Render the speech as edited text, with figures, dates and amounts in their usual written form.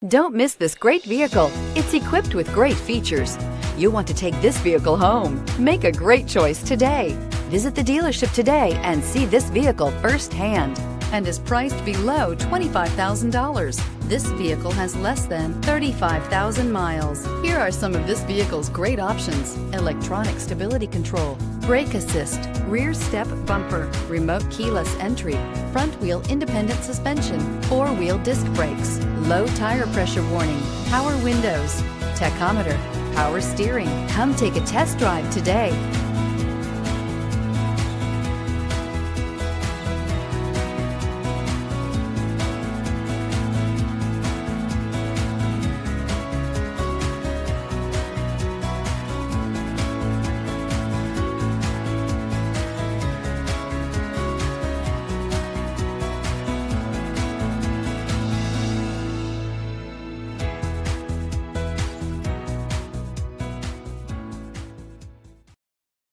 Don't miss this great vehicle. It's equipped with great features. You'll want to take this vehicle home. Make a great choice today. Visit the dealership today and see this vehicle firsthand, and is priced below $25,000. This vehicle has less than 35,000 miles. Here are some of this vehicle's great options: electronic stability control, brake assist, rear step bumper, remote keyless entry, front wheel independent suspension, four-wheel disc brakes, low tire pressure warning, power windows, tachometer, power steering. Come take a test drive today.